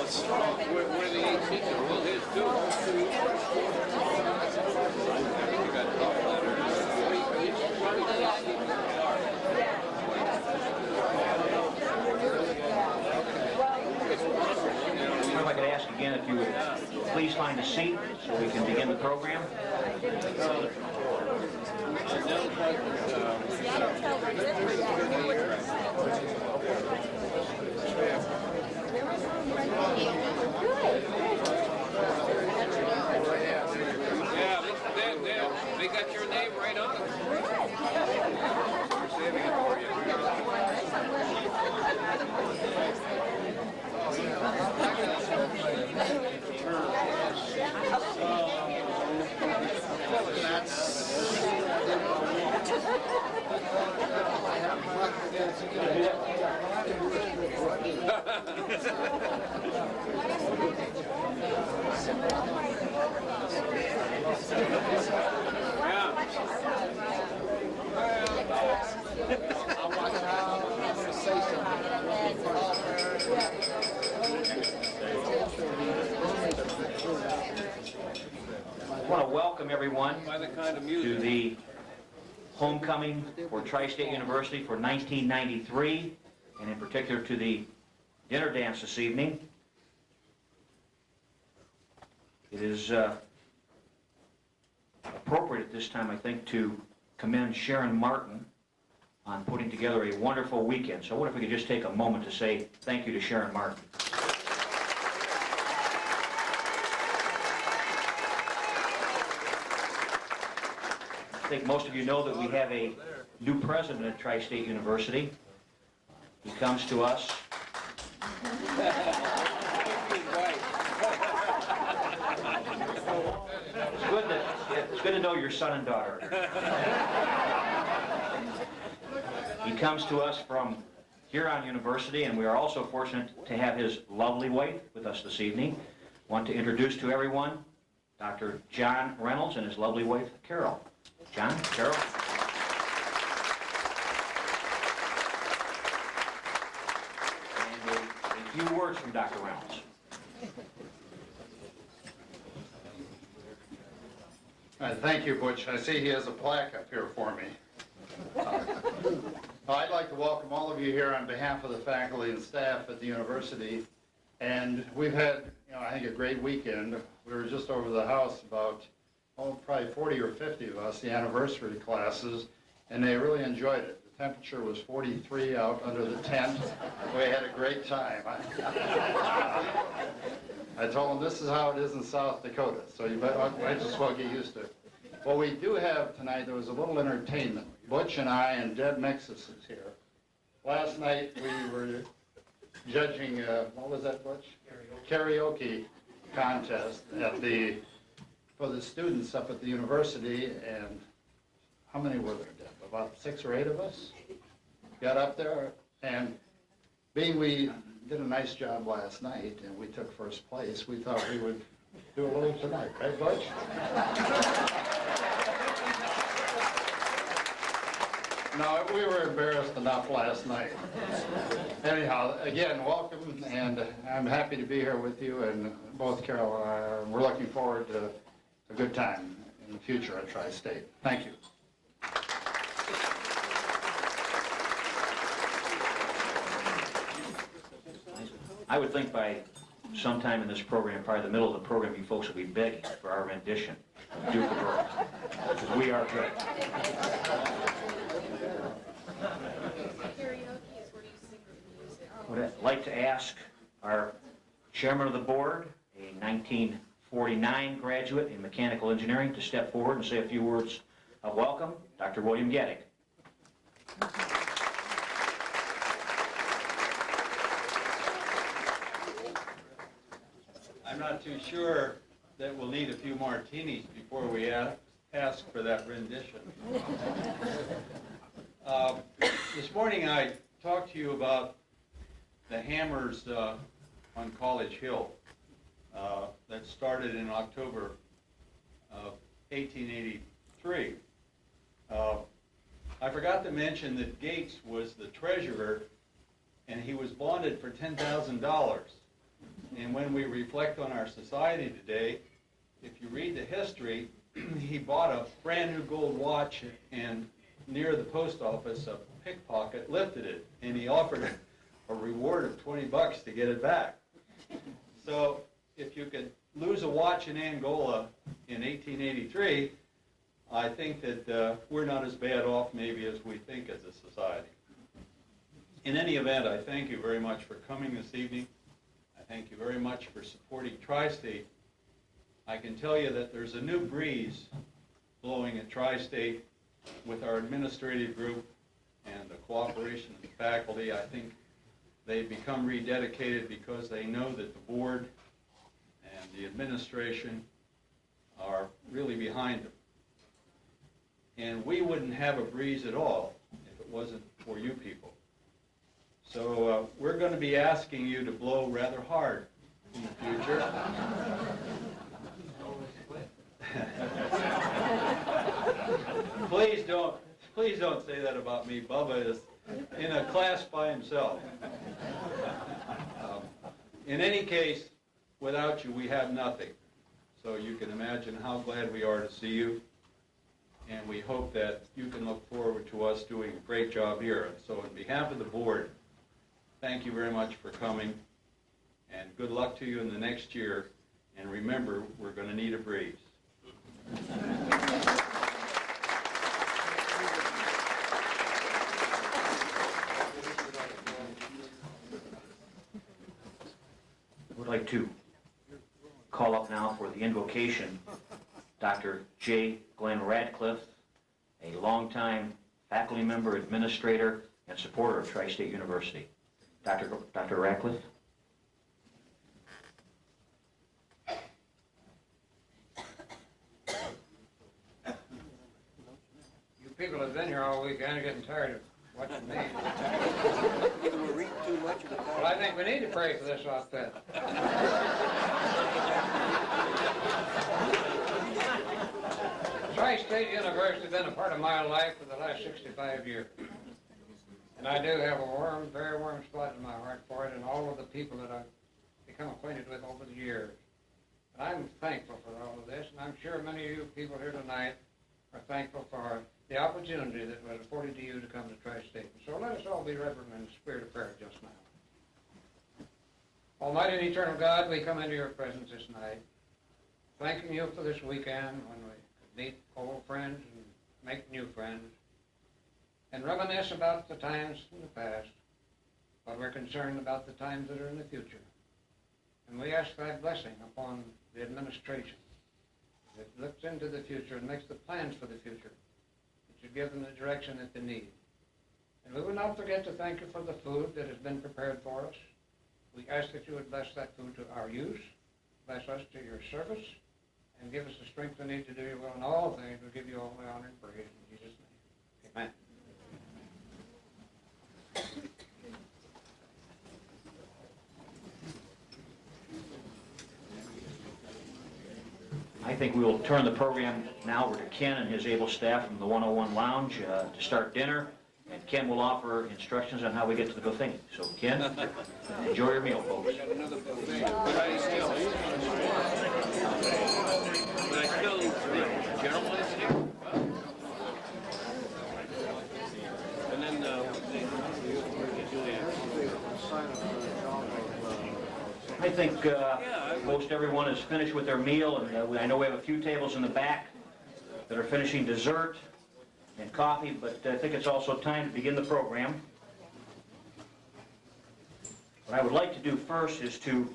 Where the AC is, well, his too. You got top letters. If I could ask again if you would please find a seat so we can begin the program. Yeah, they got your name right on it. We're saving it for you. I want to welcome everyone By the kind of to music. the homecoming for Tri-State University for 1993, and in particular to the dinner dance this evening. It is appropriate at this time, I think, to commend Sharon Martin on putting together a wonderful weekend. So what if we could just take a moment to say thank you to Sharon Martin. I think most of you know that we have a new president at Tri-State University. He comes to us. It's good to know your son and daughter. He comes to us from Huron University, and we are also fortunate to have his lovely wife with us this evening. I want to introduce to everyone Dr. John Reynolds and his lovely wife, Carol. John, Carol. And a few words from Dr. Reynolds. Thank you, Butch. I see he has a plaque up here for me. I'd like to welcome all of you here on behalf of the faculty and staff at the university. And we've had, I think a great weekend. We were just over the house about, probably 40 or 50 of us, the anniversary classes, and they really enjoyed it. The temperature was 43 out under the tent. We had a great time. I told them this is how it is in South Dakota, so you might just well get used to it. What we do have tonight, there was a little entertainment. Butch and I and Deb Mixis is here. Last night we were judging, what was that, Butch? Karaoke contest for the students up at the university, and how many were there, Deb? About 6 or 8 of us got up there, and being we did a nice job last night and we took first place, we thought we would do a little tonight, right, Butch? No, we were embarrassed enough last night. Anyhow, again, welcome, and I'm happy to be here with you, and both Carol and I, we're looking forward to a good time in the future at Tri-State. Thank you. I would think by sometime in this program, probably the middle of the program, you folks will be begging for our rendition of Duke of Earl, because we are good. I'd like to ask our chairman of the board, a 1949 graduate in mechanical engineering, to step forward and say a few words of welcome, Dr. William Gettig. I'm not too sure that we'll need a few martinis before we ask for that rendition. This morning I talked to you about the hammers on College Hill that started in October of 1883. I forgot to mention that Gates was the treasurer, and he was bonded for $10,000. And when we reflect on our society today, if you read the history, he bought a brand new gold watch, and near the post office, a pickpocket lifted it, and he offered a reward of $20 to get it back. So if you could lose a watch in Angola in 1883, I think that we're not as bad off maybe as we think as a society. In any event, I thank you very much for coming this evening. I thank you very much for supporting Tri-State. I can tell you that there's a new breeze blowing at Tri-State with our administrative group and the cooperation of the faculty. I think they've become rededicated because they know that the board and the administration are really behind them. And we wouldn't have a breeze at all if it wasn't for you people. So we're going to be asking you to blow rather hard in the future. Please don't say that about me. Bubba is in a class by himself. In any case, without you, we have nothing. So you can imagine how glad we are to see you. And we hope that you can look forward to us doing a great job here. And so on behalf of the board, thank you very much for coming, and good luck to you in the next year. And remember, we're going to need a breeze. I would like to call up now for the invocation Dr. J. Glenn Radcliffe, a longtime faculty member, administrator, and supporter of Tri-State University. Dr. Radcliffe. You people have been here all weekend and getting tired of watching me. Well, I think we need to pray for this outfit. Tri-State University has been a part of my life for the last 65 years. And I do have a warm, very warm spot in my heart for it and all of the people that I've become acquainted with over the years. And I'm thankful for all of this, and I'm sure many of you people here tonight are thankful for the opportunity that was afforded to you to come to Tri-State. So let us all be reverent in the spirit of prayer just now. Almighty and eternal God, we come into your presence this night, thanking you for this weekend when we could meet old friends and make new friends, and reminisce about the times in the past, but we're concerned about the times that are in the future. And we ask thy blessing upon the administration that looks into the future and makes the plans for the future, that you give them the direction that they need. And we will not forget to thank you for the food that has been prepared for us. We ask that you would bless that food to our use, bless us to your service, and give us the strength we need to do your will in all things. We give you all the honor and praise in Jesus' name. Amen. I think we will turn the program now over to Ken and his able staff from the 101 Lounge to start dinner. And Ken will offer instructions on how we get to the buffet. So Ken, enjoy your meal, folks. We got another buffet. But I still General is here. And then I think most everyone is finished with their meal, and I know we have a few tables in the back that are finishing dessert and coffee, but I think it's also time to begin the program. What I would like to do first is to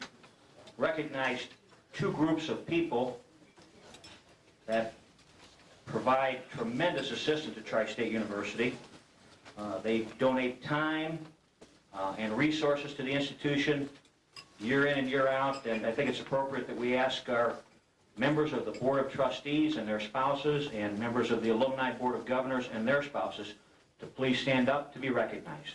recognize two groups of people that provide tremendous assistance to Tri-State University. They donate time and resources to the institution year in and year out, and I think it's appropriate that we ask our members of the Board of Trustees and their spouses and members of the Alumni Board of Governors and their spouses to please stand up to be recognized.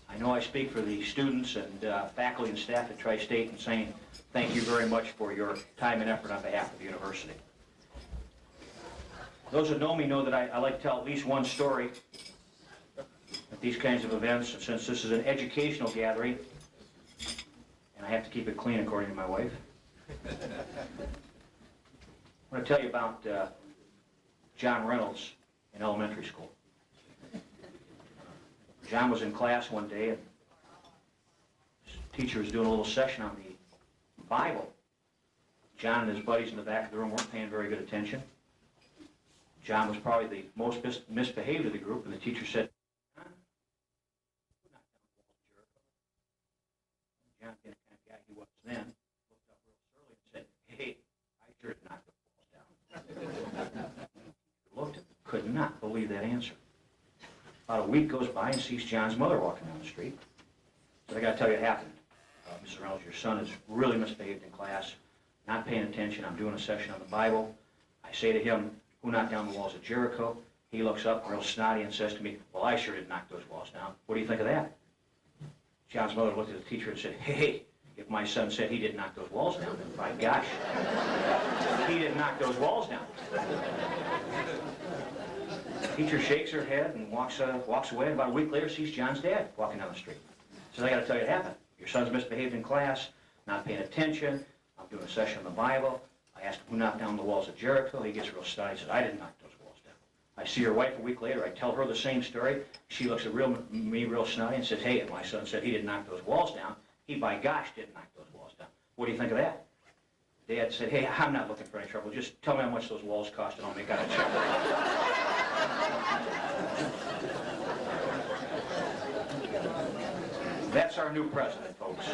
I know I speak for the students and faculty and staff at Tri-State in saying thank you very much for your time and effort on behalf of the university. Those that know me know that I like to tell at least one story at these kinds of events, and since this is an educational gathering, and I have to keep it clean according to my wife, I want to tell you about John Reynolds in elementary school. John was in class one day, and his teacher was doing a little session on the Bible. John and his buddies in the back of the room weren't paying very good attention. John was probably the most misbehaved of the group, and the teacher said, John, being the kind of guy he was then, looked up real surly and said, hey, I sure did knock the walls down. Looked at him, could not believe that answer. About a week goes by and sees John's mother walking down the street. So I got to tell you what happened. Mrs. Reynolds, your son is really misbehaved in class, not paying attention. I'm doing a session on the Bible. I say to him, who knocked down the walls of Jericho? He looks up real snotty and says to me, well, I sure did knock those walls down. What do you think of that? John's mother looked at the teacher and said, hey, if my son said he didn't knock those walls down, then by gosh, he didn't knock those walls down. Teacher shakes her head and walks away, and about a week later sees John's dad walking down the street. Says, I got to tell you what happened. Your son's misbehaved in class, not paying attention. I'm doing a session on the Bible. I asked him who knocked down the walls of Jericho. He gets real snotty. He said, I didn't knock those walls down. I see your wife a week later. I tell her the same story. She looks at me real snotty and says, hey, if my son said he didn't knock those walls down, he by gosh didn't knock those walls down. What do you think of that? Dad said, hey, I'm not looking for any trouble. Just tell me how much those walls cost and I'll make out a check. That's our new president, folks.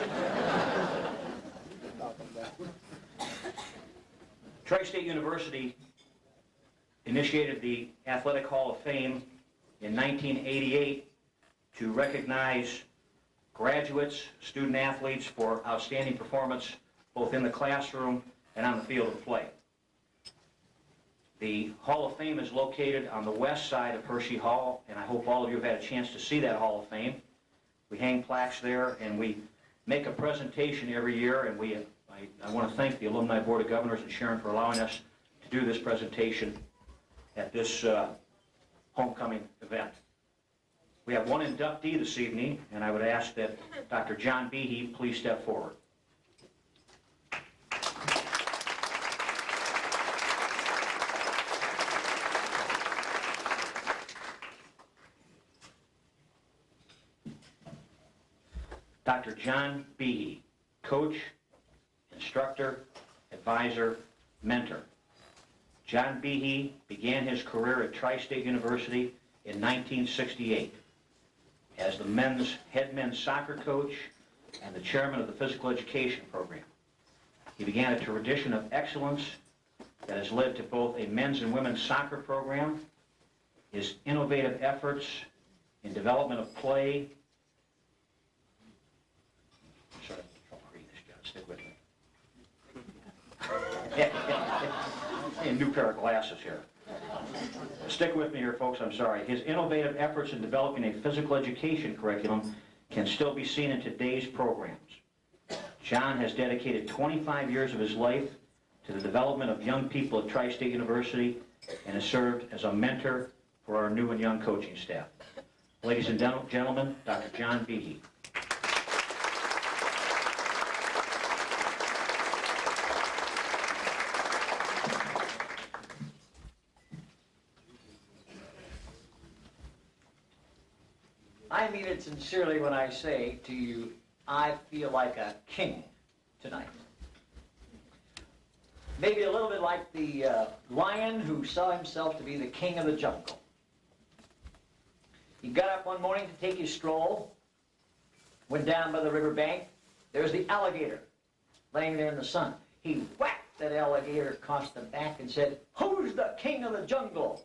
Tri-State University initiated the Athletic Hall of Fame in 1988 to recognize graduates, student athletes for outstanding performance both in the classroom and on the field of play. The Hall of Fame is located on the west side of Hershey Hall, and I hope all of you have had a chance to see that Hall of Fame. We hang plaques there, and we make a presentation every year, and I want to thank the Alumni Board of Governors and Sharon for allowing us to do this presentation at this homecoming event. We have one inductee this evening, and I would ask that Dr. John Behe please step forward. Dr. John Behe, coach, instructor, advisor, mentor. John Behe began his career at Tri-State University in 1968 as the head men's soccer coach and the chairman of the physical education program. He began a tradition of excellence that has led to both a men's and women's soccer program, his innovative efforts in development of play. Sorry, I'll read this, John. Stick with me. A new pair of glasses here. Stick with me here, folks, I'm sorry. His innovative efforts in developing a physical education curriculum can still be seen in today's programs. John has dedicated 25 years of his life to the development of young people at Tri-State University and has served as a mentor for our new and young coaching staff. Ladies and gentlemen, Dr. John Behe. I mean it sincerely when I say to you, I feel like a king tonight. Maybe a little bit like the lion who saw himself to be the king of the jungle. He got up one morning to take his stroll, went down by the riverbank. There's the alligator laying there in the sun. He whacked that alligator across the back and said, "Who's the king of the jungle?"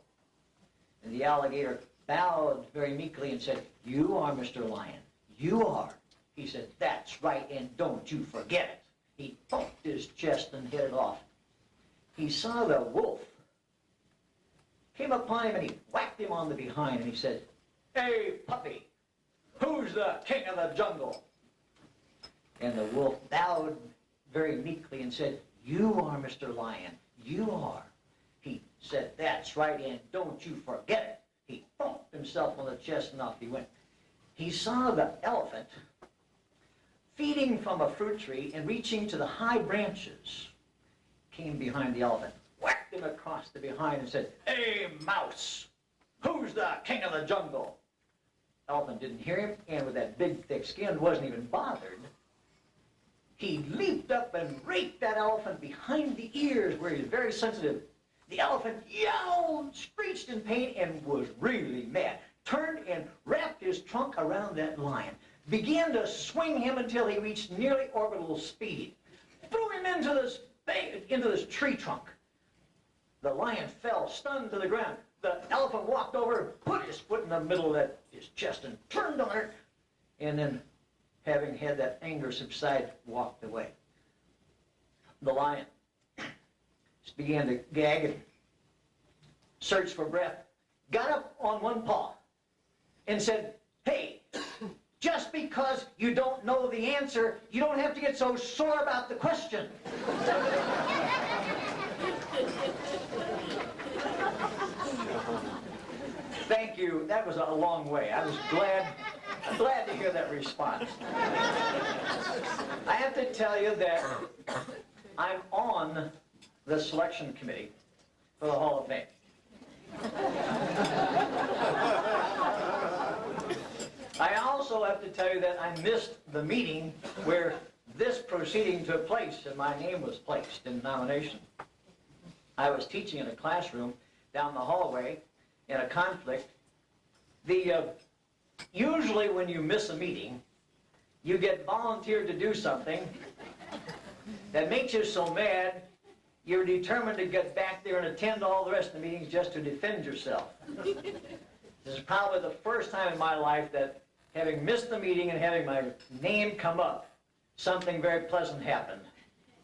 And the alligator bowed very meekly and said, "You are, Mr. Lion. You are." He said, "That's right, and don't you forget it." He thumped his chest and headed off. He saw the wolf, came upon him, and he whacked him on the behind, and he said, "Hey, puppy, who's the king of the jungle?" And the wolf bowed very meekly and said, "You are Mr. Lion, you are." He said, "That's right, and don't you forget it." He thumped himself on the chest and off he went. He saw the elephant feeding from a fruit tree and reaching to the high branches. Came behind the elephant, whacked him across the behind and said, "Hey, mouse, who's the king of the jungle?" Elephant didn't hear him, and with that big, thick skin, wasn't even bothered. He leaped up and raked that elephant behind the ears where he was very sensitive. The elephant yelled, screeched in pain, and was really mad. Turned and wrapped his trunk around that lion. Began to swing him until he reached nearly orbital speed. Threw him into this tree trunk. The lion fell, stunned to the ground. The elephant walked over, put his foot in the middle of his chest and turned on it, and then, having had that anger subside, walked away. The lion began to gag and search for breath, got up on one paw and said, "Hey, just because you don't know the answer, you don't have to get so sore about the question." Thank you. That was a long way. I was glad to hear that response. I have to tell you that I'm on the selection committee for the Hall of Fame. I also have to tell you that I missed the meeting where this proceeding took place and my name was placed in nomination. I was teaching in a classroom down the hallway in a conflict. Usually when you miss a meeting, you get volunteered to do something that makes you so mad, you're determined to get back there and attend all the rest of the meetings just to defend yourself. This is probably the first time in my life that, having missed the meeting and having my name come up, something very pleasant happened,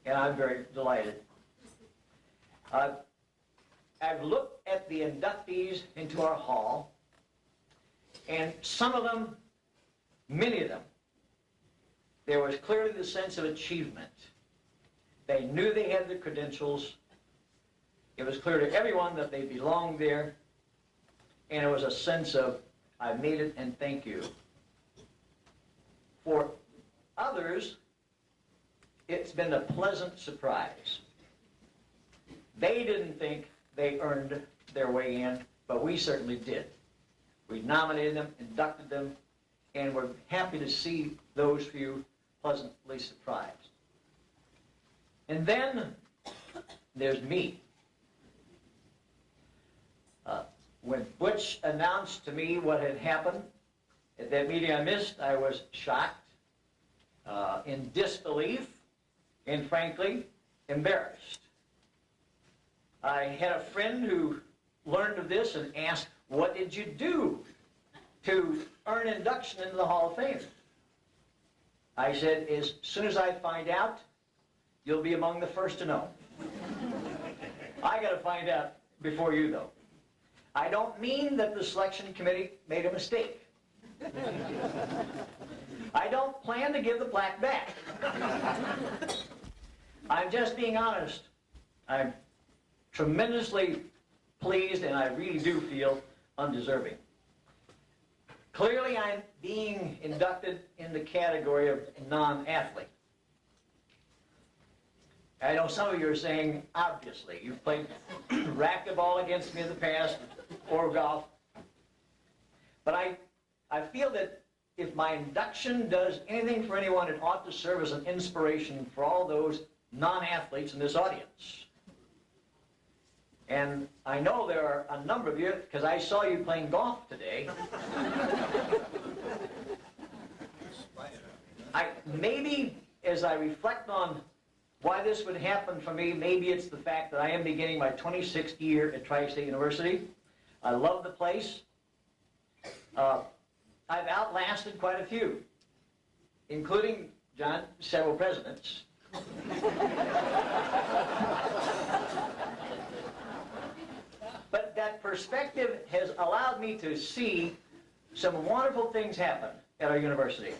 and I'm very delighted. I've looked at the inductees into our hall, and some of them, many of them, there was clearly the sense of achievement. They knew they had the credentials. It was clear to everyone that they belonged there, and it was a sense of, "I made it and thank you." For others, it's been a pleasant surprise. They didn't think they earned their way in, but we certainly did. We nominated them, inducted them, and we're happy to see those few pleasantly surprised. And then there's me. When Butch announced to me what had happened at that meeting I missed, I was shocked, in disbelief, and frankly, embarrassed. I had a friend who learned of this and asked, "What did you do to earn induction into the Hall of Fame?" I said, "As soon as I find out, you'll be among the first to know." I got to find out before you, though. I don't mean that the selection committee made a mistake. I don't plan to give the plaque back. I'm just being honest. I'm tremendously pleased, and I really do feel undeserving. Clearly, I'm being inducted in the category of non-athlete. I know some of you are saying, obviously, you've played racquetball against me in the past, or golf. But I feel that if my induction does anything for anyone, it ought to serve as an inspiration for all those non-athletes in this audience. And I know there are a number of you, because I saw you playing golf today. Maybe as I reflect on why this would happen for me, maybe it's the fact that I am beginning my 26th year at Tri-State University. I love the place. I've outlasted quite a few, including, John, several presidents. But that perspective has allowed me to see some wonderful things happen at our university.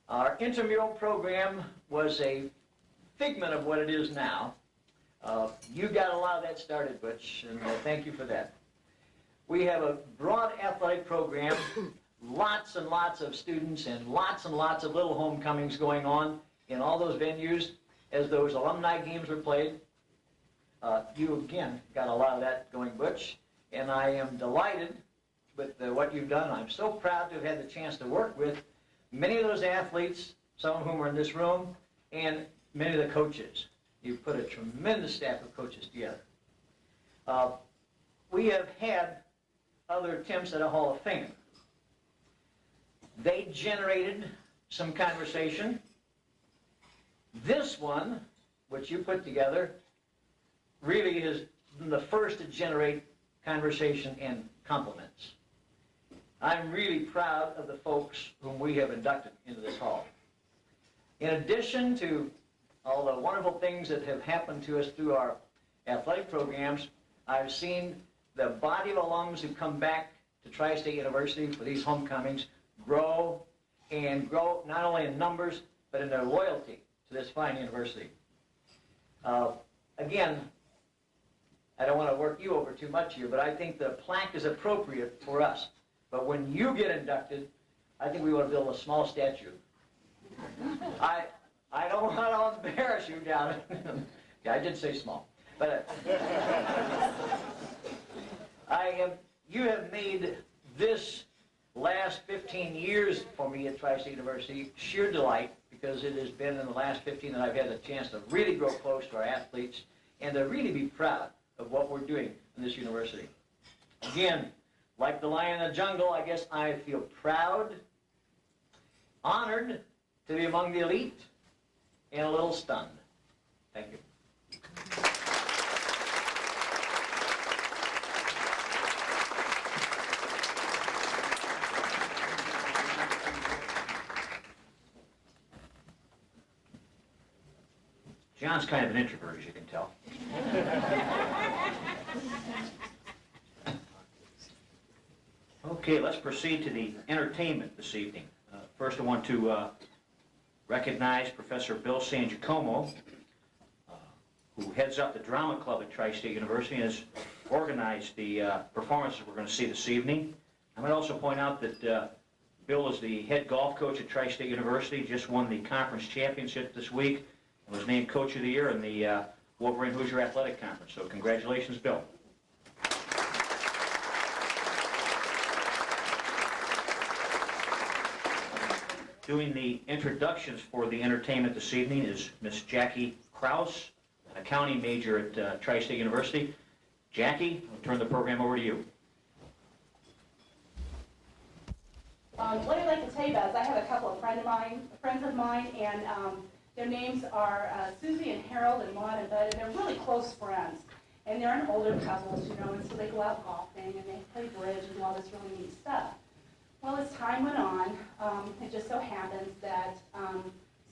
Our intramural program was a figment of what it is now. You got a lot of that started, Butch, and thank you for that. We have a broad athletic program, lots and lots of students, and lots of little homecomings going on in all those venues as those alumni games were played. You, again, got a lot of that going, Butch, and I am delighted with what you've done. I'm so proud to have had the chance to work with many of those athletes, some of whom are in this room, and many of the coaches. You've put a tremendous staff of coaches together. We have had other attempts at a Hall of Fame. They generated some conversation. This one, which you put together, really is the first to generate conversation and compliments. I'm really proud of the folks whom we have inducted into this hall. In addition to all the wonderful things that have happened to us through our athletic programs, I've seen the body of alums who come back to Tri-State University for these homecomings grow, and grow not only in numbers, but in their loyalty to this fine university. Again, I don't want to work you over too much here, but I think the plaque is appropriate for us. But when you get inducted, I think we want to build a small statue. I don't want to embarrass you down. Yeah, I did say small. But you have made this last 15 years for me at Tri-State University sheer delight, because it has been in the last 15 that I've had the chance to really grow close to our athletes and to really be proud of what we're doing in this university. Again, like the lion in the jungle, I guess I feel proud, honored to be among the elite, and a little stunned. Thank you. John's kind of an introvert, as you can tell. Okay, let's proceed to the entertainment this evening. First, I want to recognize Professor Bill Sangiacomo, who heads up the Drama Club at Tri-State University and has organized the performances we're going to see this evening. I might also point out that Bill is the head golf coach at Tri-State University, just won the conference championship this week, and was named Coach of the Year in the Wolverine Hoosier Athletic Conference. So congratulations, Bill. Doing the introductions for the entertainment this evening is Miss Jackie Krause, an accounting major at Tri-State University. Jackie, I'll turn the program over to you. What I'd like to tell you about is I have a couple of friends of mine, and their names are Susie and Harold and Maud and Bud, and they're really close friends. And they're an older couple, you know, and so they go out golfing and they play bridge and do all this really neat stuff. Well, as time went on, it just so happens that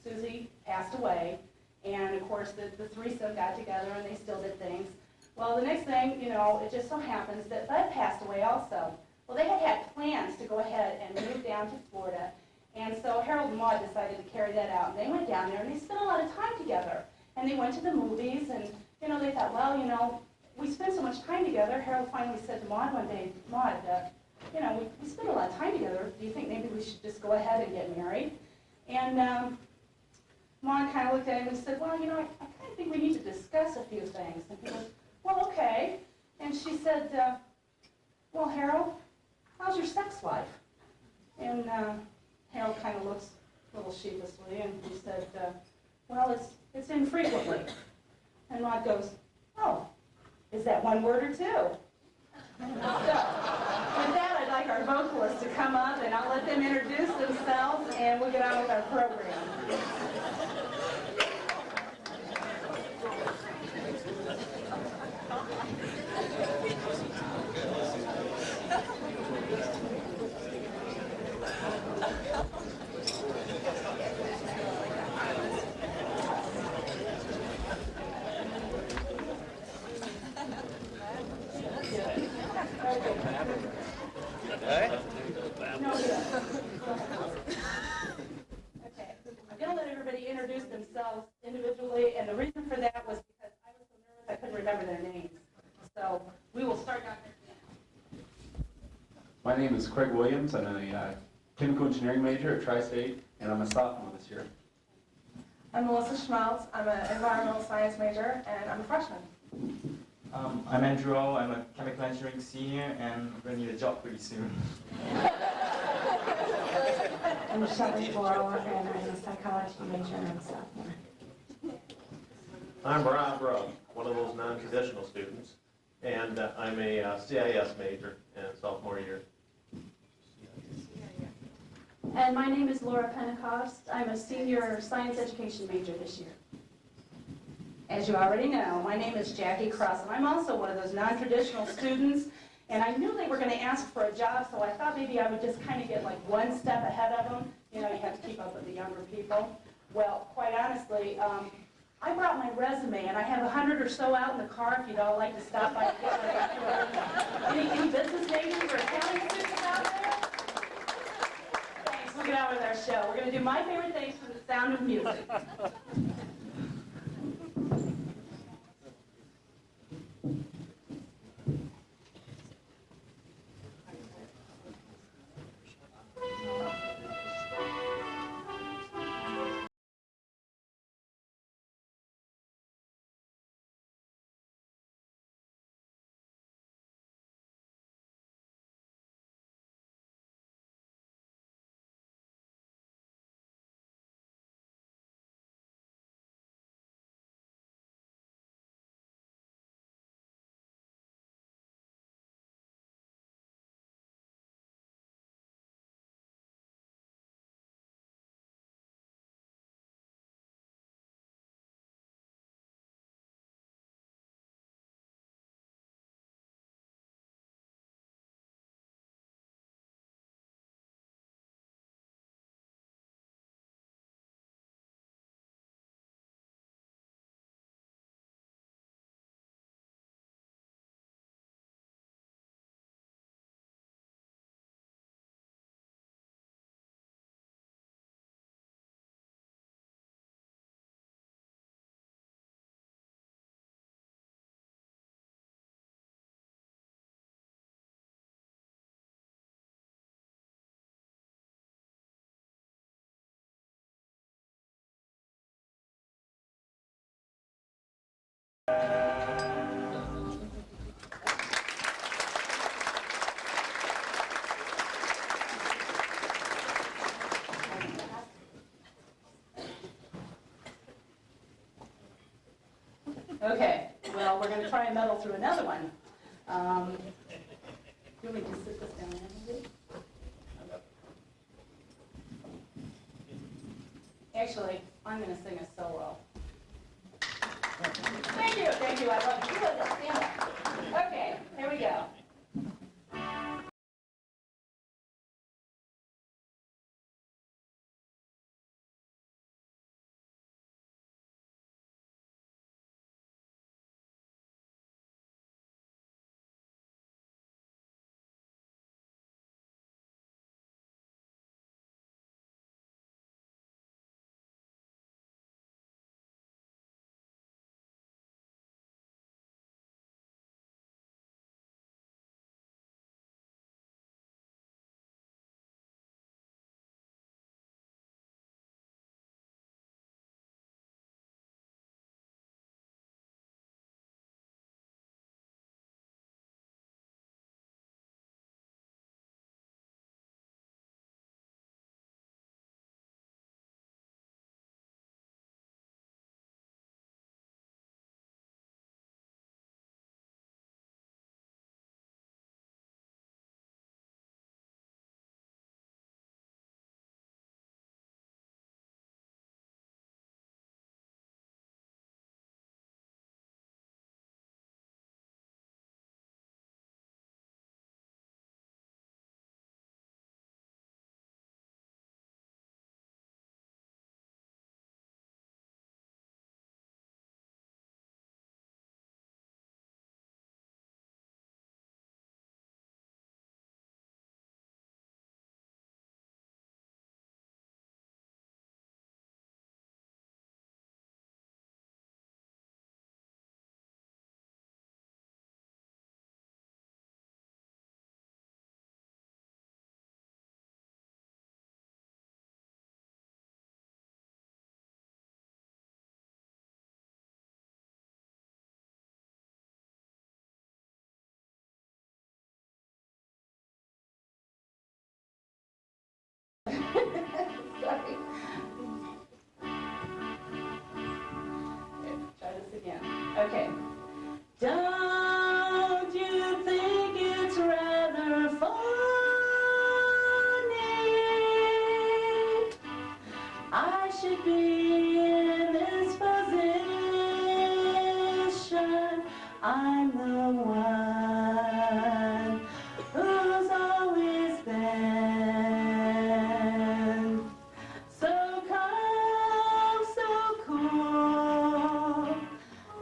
Susie passed away, and of course the threesome got together and they still did things. Well, the next thing, you know, it just so happens that Bud passed away also. Well, they had plans to go ahead and move down to Florida, and so Harold and Maud decided to carry that out. And they went down there and they spent a lot of time together. And they went to the movies, and you know, they thought, well, you know, we spend so much time together. Harold finally said to Maud one day, Maud, you know, we spend a lot of time together. Do you think maybe we should just go ahead and get married? And Maud kind of looked at him and said, well, you know, I kind of think we need to discuss a few things. And he goes, well, okay. And she said, well, Harold, how's your sex life? And Harold kind of looks a little sheepishly, and he said, well, it's infrequently. And Maud goes, oh, is that one word or two? So, with that, I'd like our vocalists to come up, and I'll let them introduce themselves, and we'll get on with our program. Okay, I'm going to let everybody remember their names. So we will start down here. My name is Craig Williams. I'm a chemical engineering major at Tri-State, and I'm a sophomore this year. I'm Melissa Schmaltz. I'm an environmental science major, and I'm a freshman. I'm Andrew O. I'm a chemical engineering senior, and I'm going to need a job pretty soon. I'm Shelley Borrower, and I'm a psychology major and I'm a sophomore. I'm Brian Bro, one of those non-traditional students, and I'm a CIS major and sophomore year. And my name is Laura Pentecost. I'm a senior science education major this year. As you already know, my name is Jackie Cross, and I'm also one of those non-traditional students. And I knew they were going to ask for a job, so I thought maybe I would just kind of get like one step ahead of them. You know, you have to keep up with the younger people. Well, quite honestly, I brought my resume, and I have 100 or so out in the car if you'd all like to stop by and get one. Any business majors or accounting students out there? Thanks, we'll get on with our show. We're going to do my favorite things from the Sound of Music. Okay, well, we're going to try and muddle through another one. You want me to sit this down there, maybe? Actually, I'm going to sing a solo. Thank you, I love you. You love that, stand up. Okay, here we go. Sorry. Okay, try this again. Okay. Don't you think it's rather funny? I should be in this position. I'm the one who's always been so calm, so cool.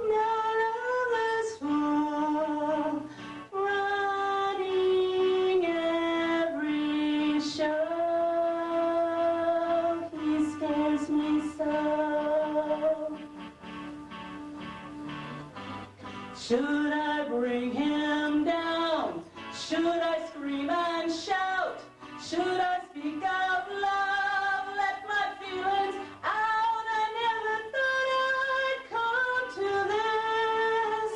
None of us fool, running every show. He scares me so. Should I bring him down? Should I scream and shout? Should I speak out loud? Let my feelings out. I never thought I'd come to this.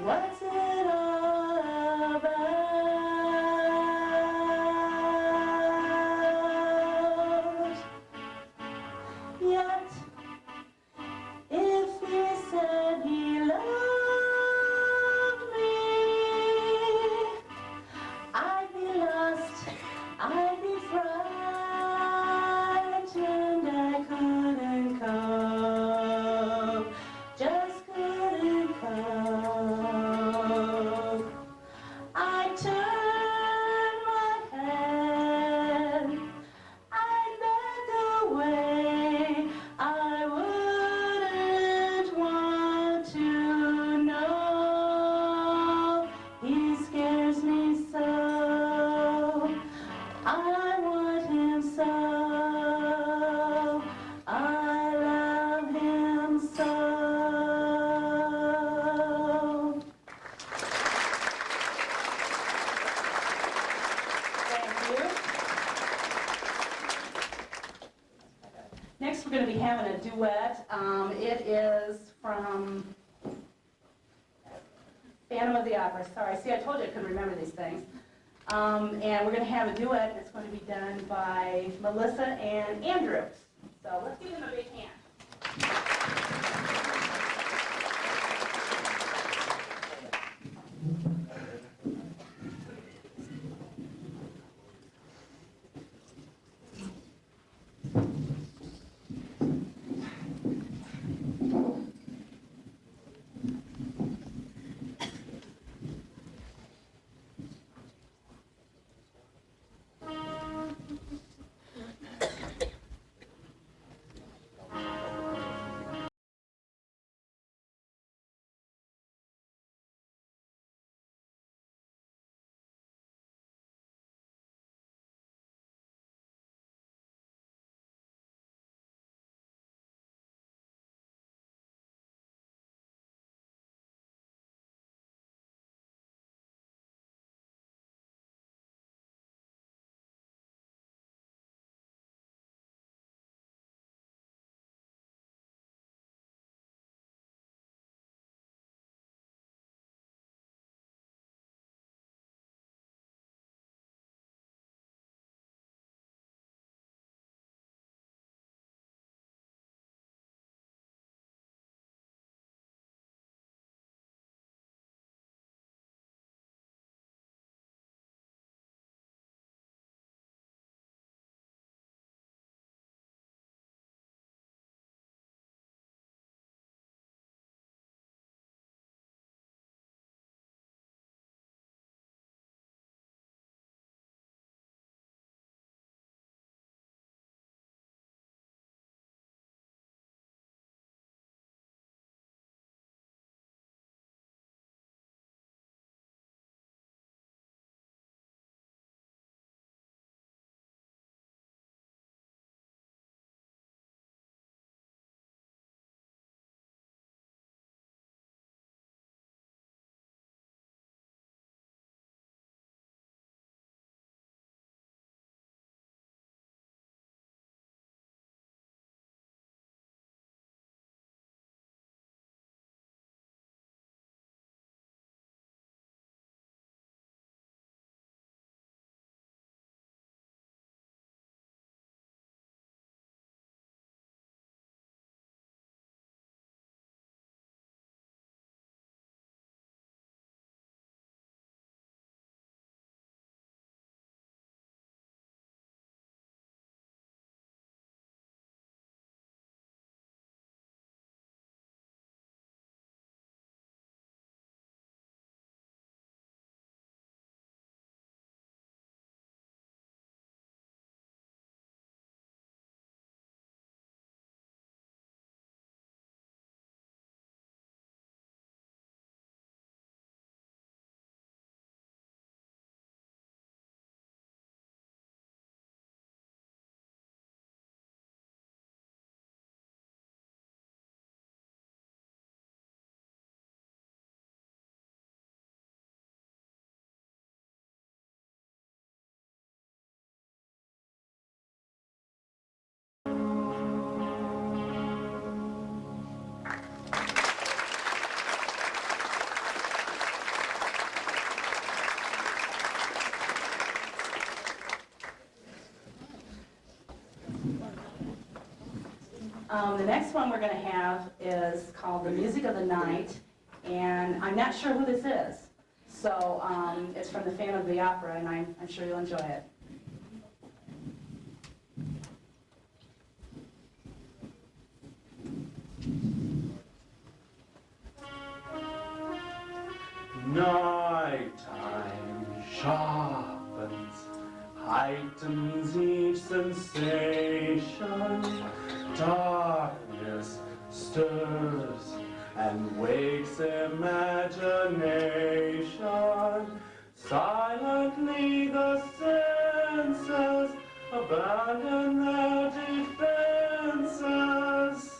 What's it all about? Yet, if he said he loved me, I'd be lost, I'd be frightened, I couldn't cope, just couldn't cope. I turned my head, I back away, I wouldn't want to know. He scares me so, I want him so, I love him so. Thank you. Next, we're going to be having a duet. It is from Phantom of the Opera. Sorry, see, I told you I couldn't remember these things. And we're going to have a duet that's going to be done by Melissa and Andrew. So let's give them a big hand. The next one we're going to have is called The Music of the Night, and I'm not sure who this is. So it's from the Phantom of the Opera, and I'm sure you'll enjoy it. Nighttime sharpens, heightens each sensation. Darkness stirs and wakes imagination. Silently the senses abandon their defenses.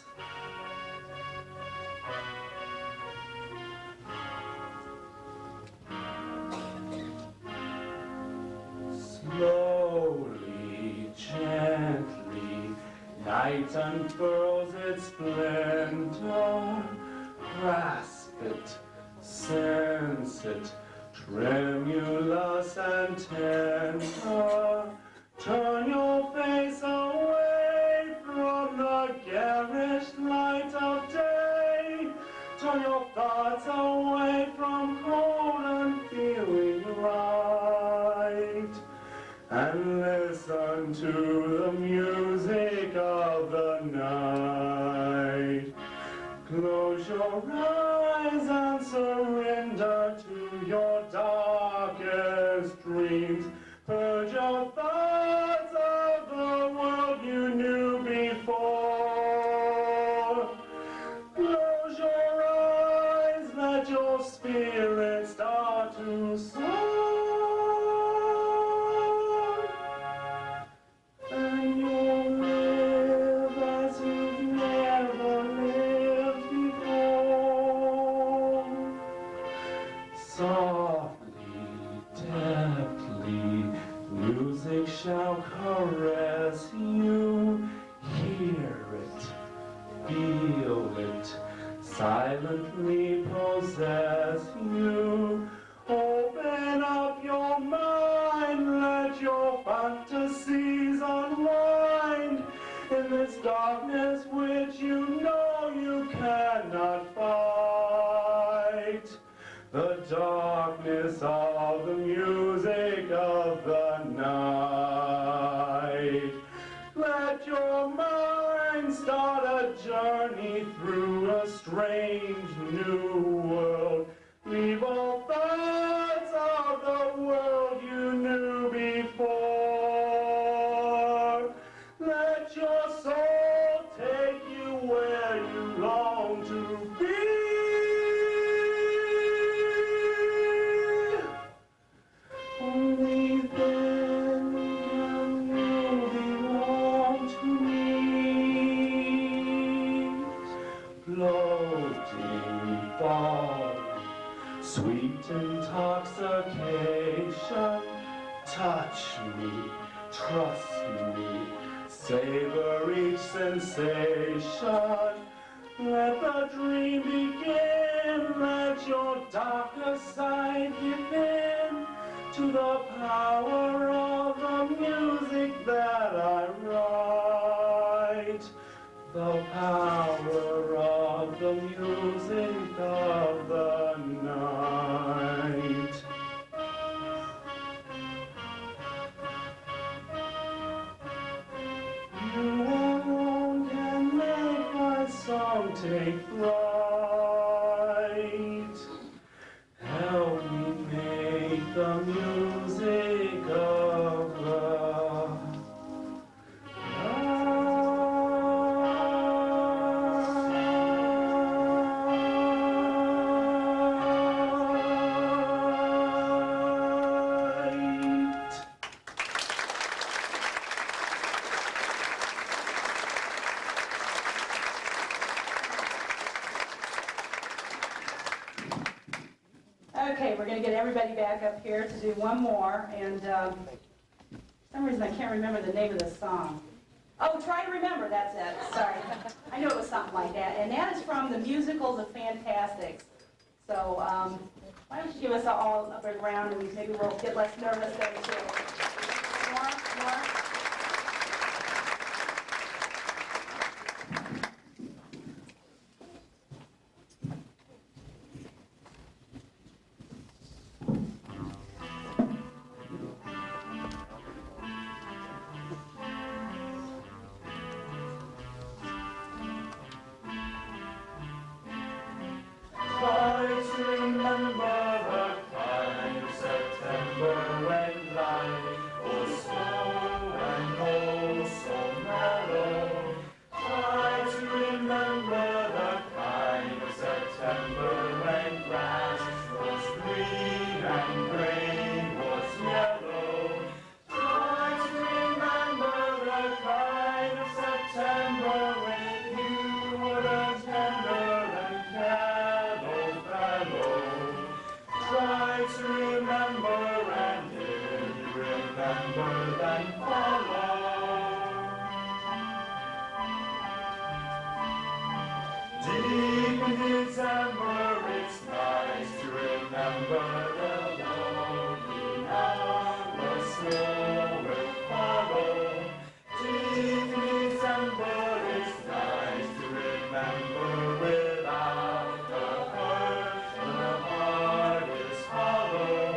Slowly, gently, night unfurls its splendor. Grasp it, sense it, tremulous and tender. Turn your face away from the garish light of day. Turn your thoughts away from cold and feeling right. And listen to the music of the night. Close your eyes and surrender to your darkest dreams. Purge your thoughts of the world you knew before. Close your eyes, let your spirit start to soar. And you'll live as you've never lived before. Softly, deftly, music shall caress you. Hear it, feel it, silently possess you. Open up your mind, let your fantasies unwind in this darkness which you know you cannot fight. The darkness of the music of the night. Let your mind start a journey through a strange new world. Leave all thoughts of the world you knew before. Let your soul take you where you long to be. Only then can you belong to me. Floating thought, sweet intoxication. Touch me, trust me, savor each sensation. Let the dream begin, let your darker side give in to the power of the music that I write. The power of the music of the night. You alone can make my song take flight. Help me make the music of the night. Okay, we're going to get everybody back up here to do one more, and for some reason I can't remember the name of the song. Oh, Try to Remember, that's it, sorry. I knew it was something like that, and that is from the musical The Fantastics. So why don't you give us all a big round, and maybe we'll get less nervous then too. More. remember the kind of September when life was slow and oh so mellow. Try to remember the kind of September when grass was green and grain was yellow. Try to remember the kind of September when you were tender and callow fellow. Try to remember, and if you remember, then follow. Deep in December, it's nice to remember the lonely hour snow will follow. Deep in December, it's nice to remember without a hurt, the heart is hollow.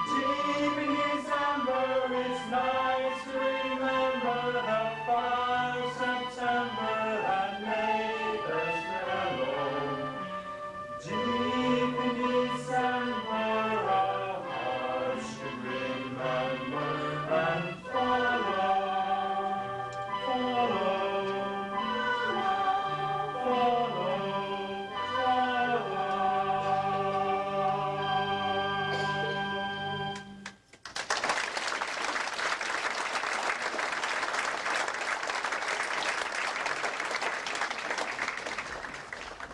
Deep in December, it's nice to remember the far September that made us mellow. Deep in December, our hearts should remember and follow, follow, follow,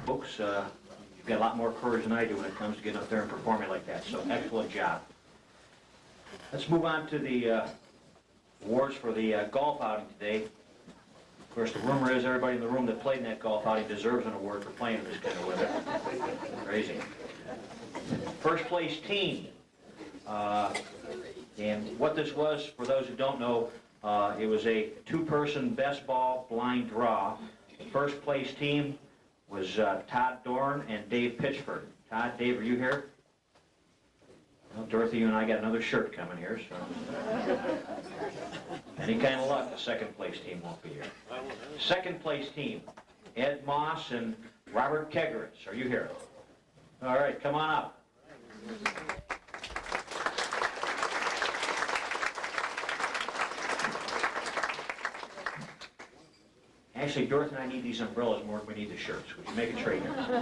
Folks, you've got a lot more courage than I do when it comes to getting up there and performing like that, so excellent job. Let's move on to the awards for the golf outing today. Of course, the rumor is everybody in the room that played in that golf outing deserves an award for playing in this kind of weather. Crazy. First place team. And what this was, for those who don't know, it was a two-person best ball blind draw. The first place team was Todd Dorn and Dave Pitchford. Todd, Dave, are you here? Well, Dorothy, you and I got another shirt coming here, so. Any kind of luck, the second place team won't be here. Second place team, Ed Moss and Robert Kegeritz. Are you here? All right, come on up. Actually, Dorothy and I need these umbrellas more than we need the shirts. Would you make a trade here?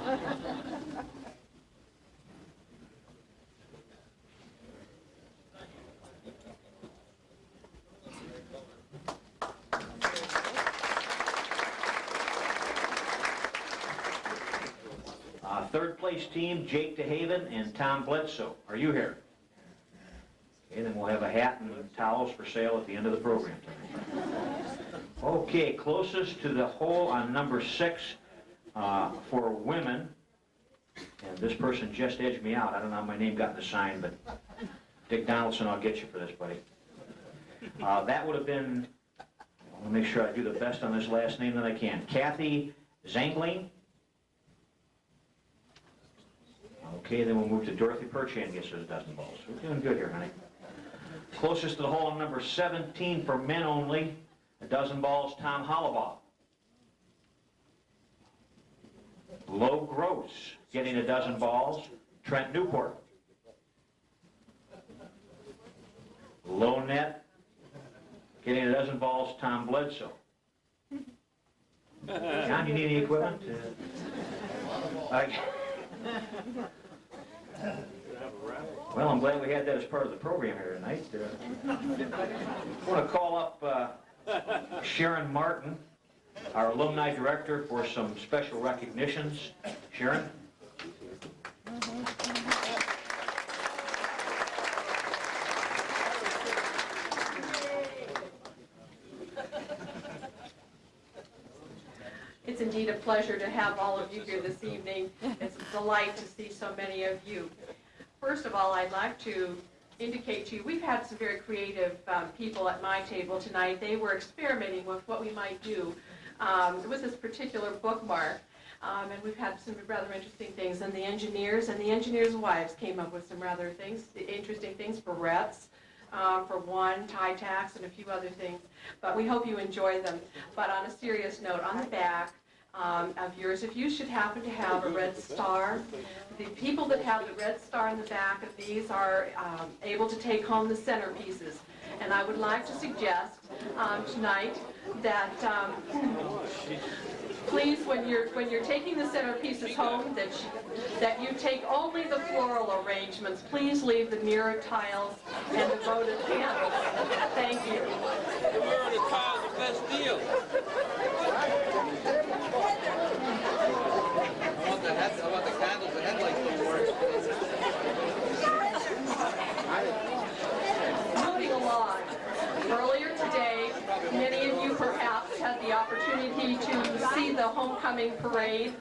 Third place team, Jake DeHaven and Tom Bledsoe. Are you here? Okay, then we'll have a hat and towels for sale at the end of the program tonight. Okay, closest to the hole on number 6 for women, and this person just edged me out. I don't know how my name got in the sign, but Dick Donaldson, I'll get you for this, buddy. That would have been, I'll make sure I do the best on this last name that I can. Kathy Zangling. Okay, then we'll move to Dorothy Perchan, gets those dozen balls. We're doing good here, honey. Closest to the hole on number 17 for men only, a dozen balls, Tom Hollabaugh. Low gross, getting a dozen balls, Trent Newport. Low net, getting a dozen balls, Tom Bledsoe. John, you need any equipment? Well, I'm glad we had that as part of the program here tonight. I want to call up Sharon Martin, our alumni director, for some special recognitions. Sharon? It's indeed a pleasure to have all of you here this evening. It's a delight to see so many of you. First of all, I'd like to indicate to you, we've had some very creative people at my table tonight. They were experimenting with what we might do with this particular bookmark. And we've had some rather interesting things. And the engineers' wives came up with some rather interesting things for reps. For one, tie tacks, and a few other things. But we hope you enjoy them. But on a serious note, on the back, of yours. If you should happen to have a red star, the people that have the red star in the back of these are able to take home the centerpieces. And I would like to suggest tonight that please, when you're taking the centerpieces home, that you take only the floral arrangements. Please leave the mirror tiles and the votive candles. Thank you. The mirror and the tiles the best deal. I want the candles, the headlights don't work. Moving along. Earlier today, many of you perhaps had the opportunity to see the homecoming parade.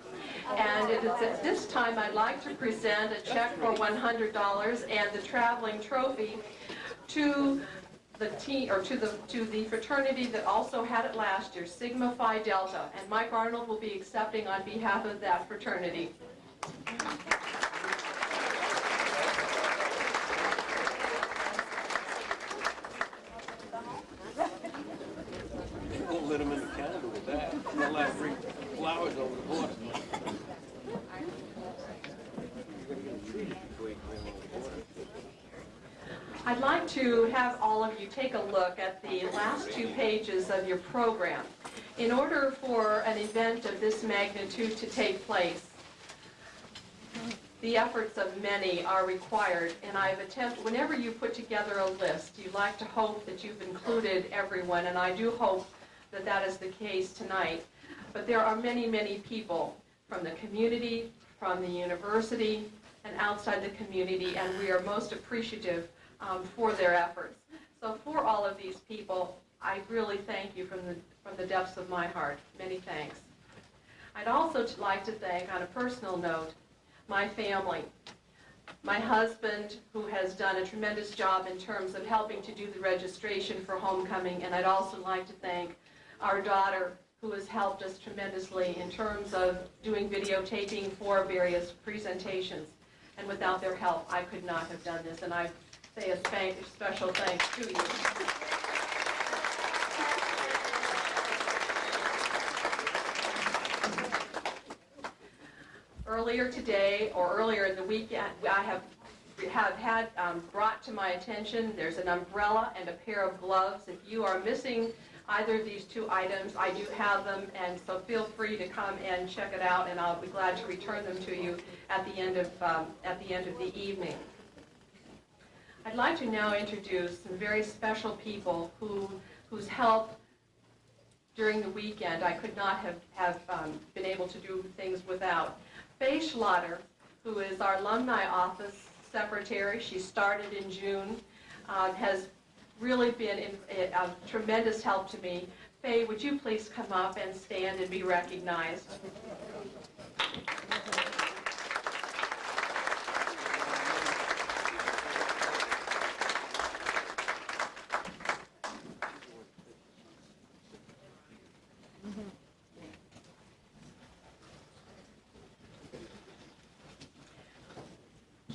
And it is at this time I'd like to present a check for $100 and the traveling trophy to the team, or to the fraternity that also had it last year, Sigma Phi Delta. And Mike Arnold will be accepting on behalf of that fraternity. You won't let them in the Canada with that. You're allowed to bring flowers over the border. I'd like to have all of you take a look at the last 2 pages of your program. In order for an event of this magnitude to take place, the efforts of many are required, and I've attempted, whenever you put together a list, you like to hope that you've included everyone, and I do hope that that is the case tonight. But there are many, many people from the community, from the university, and outside the community, and we are most appreciative for their efforts. So for all of these people, I really thank you from the depths of my heart. Many thanks. I'd also like to thank, on a personal note, my family. My husband, who has done a tremendous job in terms of helping to do the registration for homecoming, and I'd also like to thank our daughter, who has helped us tremendously in terms of doing videotaping for various presentations. And without their help, I could not have done this, and I say a special thanks to you. Earlier today, or earlier in the weekend, I have had brought to my attention, there's an umbrella and a pair of gloves. If you are missing either of these 2 items, I do have them, and so feel free to come and check it out, and I'll be glad to return them to you at the end of the evening. I'd like to now introduce some very special people whose help during the weekend I could not have been able to do things without. Faye Schlatter, who is our alumni office secretary, she started in June, has really been a tremendous help to me. Faye, would you please come up and stand and be recognized?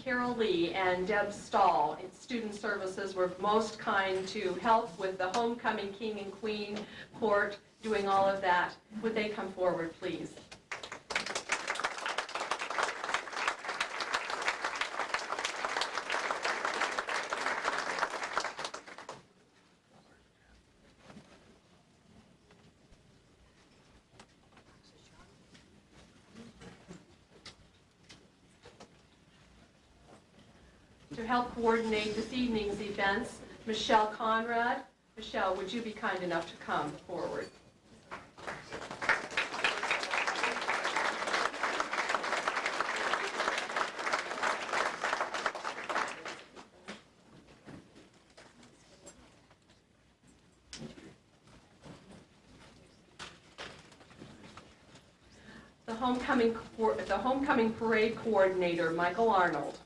Carol Lee and Deb Stahl in Student Services were most kind to help with the homecoming king and queen court, doing all of that. Would they come forward, please? To help coordinate this evening's events, Michelle Conrad. Michelle, would you be kind enough to come forward? The homecoming parade coordinator, Michael Arnold.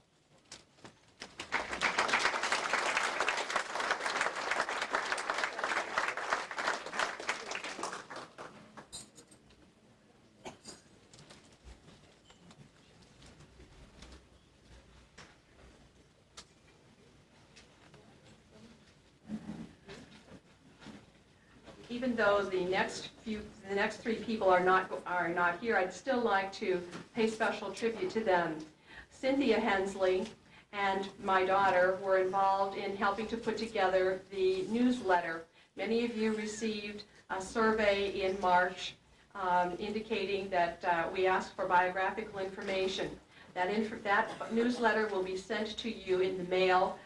even though the next three people are not here, I'd still like to pay special tribute to them. Cynthia Hensley and my daughter were involved in helping to put together the newsletter. Many of you received a survey in March indicating that we asked for biographical information. That newsletter will be sent to you in the mail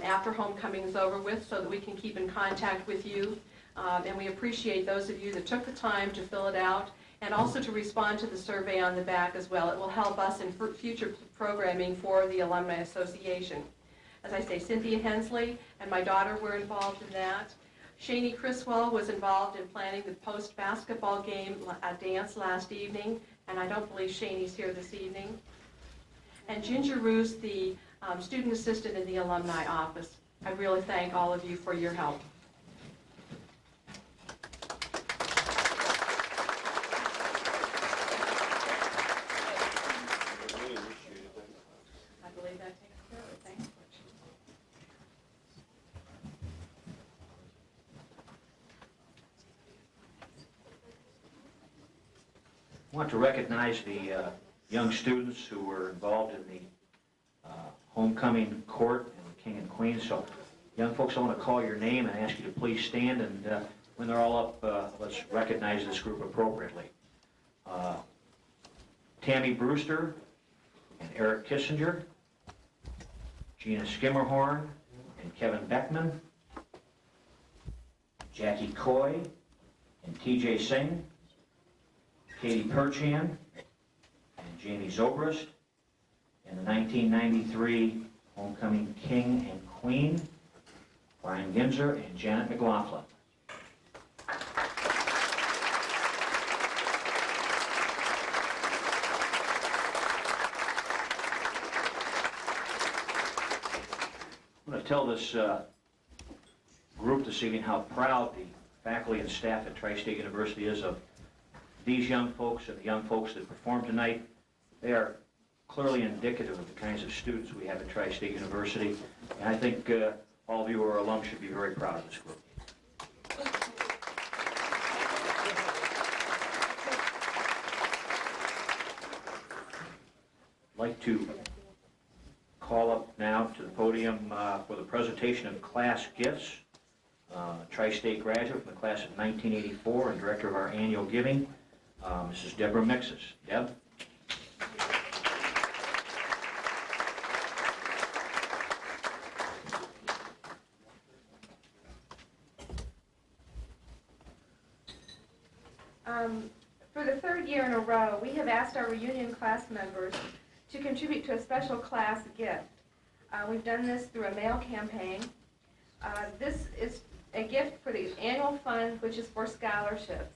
after homecoming is over with so that we can keep in contact with you. And we appreciate those of you that took the time to fill it out and also to respond to the survey on the back as well. It will help us in future programming for the Alumni Association. As I say, Cynthia Hensley and my daughter were involved in that. Shani Criswell was involved in planning the post-basketball game dance last evening, and I don't believe Shani's here this evening. And Ginger Roos, the student assistant in the alumni office. I really thank all of you for your help. I believe that takes care of it. Thanks. I want to recognize the young students who were involved in the homecoming court and the King and Queen. So, young folks, I want to call your name and ask you to please stand, and when they're all up, let's recognize this group appropriately. Tammy Brewster and Eric Kissinger, Gina Skimmerhorn and Kevin Beckman, Jackie Coy and TJ Singh, Katie Perchan and Jamie Zobrist, and the 1993 homecoming King and Queen, Brian Ginzer and Janet McLaughlin. I'm going to tell this group this evening how proud the faculty and staff at Tri-State University is of these young folks and the young folks that performed tonight. They are clearly indicative of the kinds of students we have at Tri-State University, and I think all of you who are alums should be very proud of this group. I'd like to call up now to the podium for the presentation of class gifts. Tri-State graduate from the class of 1984 and director of our annual giving, Mrs. Deborah Mixes. Deb? For the third year in a row, we have asked our reunion class members to contribute to a special class gift. We've done this through a mail campaign. This is a gift for the annual fund, which is for scholarships.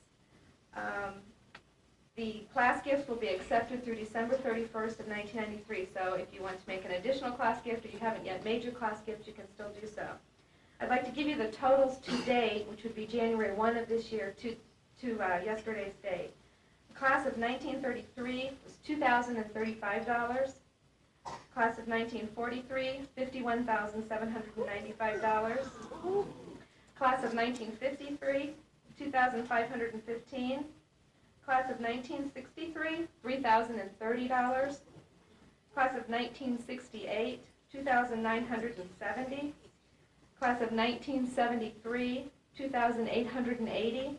The class gifts will be accepted through December 31st of 1993, so if you want to make an additional class gift or you haven't yet made your class gift, you can still do so. I'd like to give you the totals to date, which would be January 1 of this year to yesterday's date. The class of 1933 was $2,035. Class of 1943, $51,795. Class of 1953, $2,515. Class of 1963, $3,030. Class of 1968, $2,970. Class of 1973, $2,880.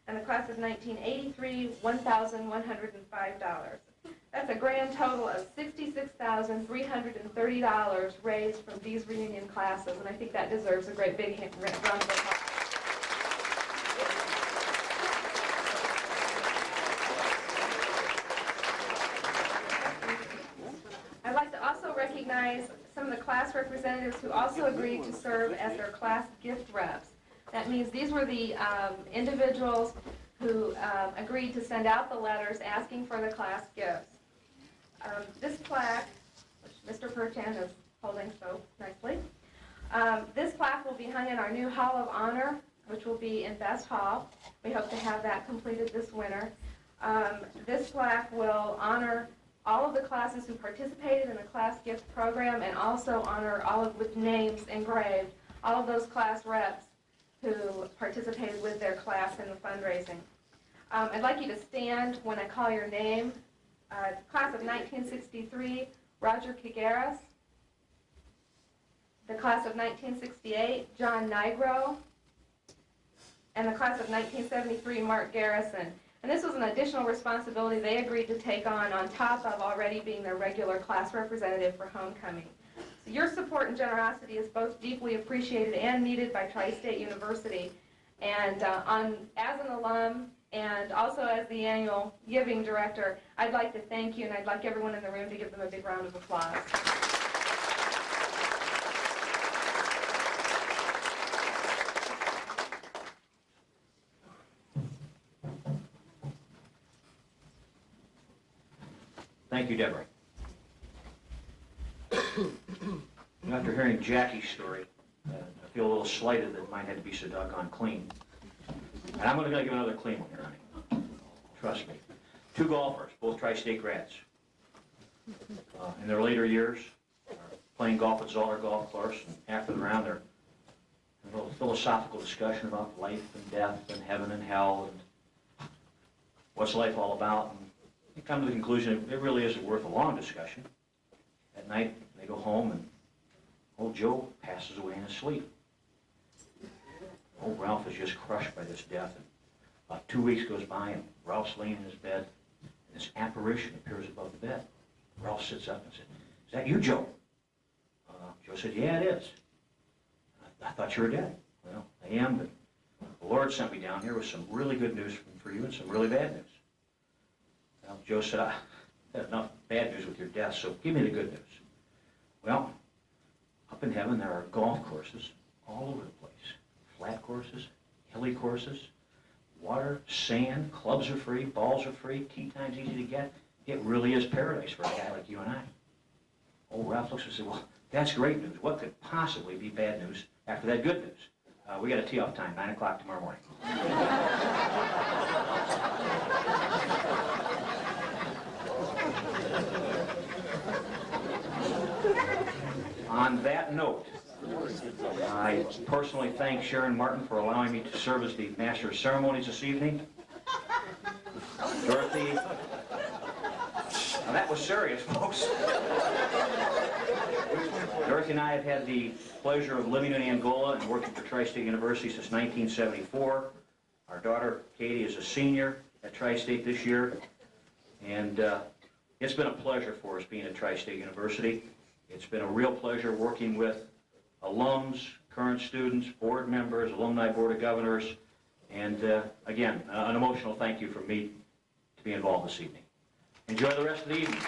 And the class of 1983, $1,105. That's a grand total of $66,330 raised from these reunion classes, and I think that deserves a great big round of applause. I'd like to also recognize some of the class representatives who also agreed to serve as their class gift reps. That means these were the individuals who agreed to send out the letters asking for the class gifts. This plaque, which Mr. Perchan is holding so nicely, this plaque will be hung in our new Hall of Honor, which will be in Best Hall. We hope to have that completed this winter. This plaque will honor all of the classes who participated in the class gift program and also honor all of with names engraved, all of those class reps who participated with their class in the fundraising. I'd like you to stand when I call your name. Class of 1963, Roger Kagaris. The class of 1968, John Nigro. And the class of 1973, Mark Garrison. And this was an additional responsibility they agreed to take on top of already being their regular class representative for homecoming. So your support and generosity is both deeply appreciated and needed by Tri-State University. And as an alum and also as the annual giving director, I'd like to thank you, and I'd like everyone in the room to give them a big round of applause. Thank you, Deborah. After hearing Jackie's story, I feel a little slighted that mine had to be so doggone clean. And I'm going to give another clean one here, honey. Trust me. 2 golfers, both Tri-State grads. In their later years, playing golf at Zoller Golf Course, and after the round, they're in a little philosophical discussion about life and death and heaven and hell and what's life all about. And they come to the conclusion it really isn't worth a long discussion. At night, they go home and old Joe passes away in his sleep. Old Ralph is just crushed by this death. And about 2 weeks goes by and Ralph's laying in his bed and this apparition appears above the bed. Ralph sits up and said, "Is that you, Joe?" Joe said, "Yeah, it is." I thought you were dead." "Well, I am, but the Lord sent me down here with some really good news for you and some really bad news." Well, Joe said, "I had enough bad news with your death, so give me the good news." Well, up in heaven there are golf courses all over the place. Flat courses, hilly courses, water, sand, clubs are free, balls are free, tee time's easy to get. It really is paradise for a guy like you and I. Old Ralph looks and said, "Well, that's great news. What could possibly be bad news after that good news?" We got a tee-off time, 9 o'clock tomorrow morning. On that note, I personally thank Sharon Martin for allowing me to serve as the Master of Ceremonies this evening. Dorothy, now that was serious, folks. Dorothy and I have had the pleasure of living in Angola and working for Tri-State University since 1974. Our daughter, Katie, is a senior at Tri-State this year. And it's been a pleasure for us being at Tri-State University. It's been a real pleasure working with alums, current students, board members, alumni board of governors, and again, an emotional thank you from me to be involved this evening. Enjoy the rest of the evening.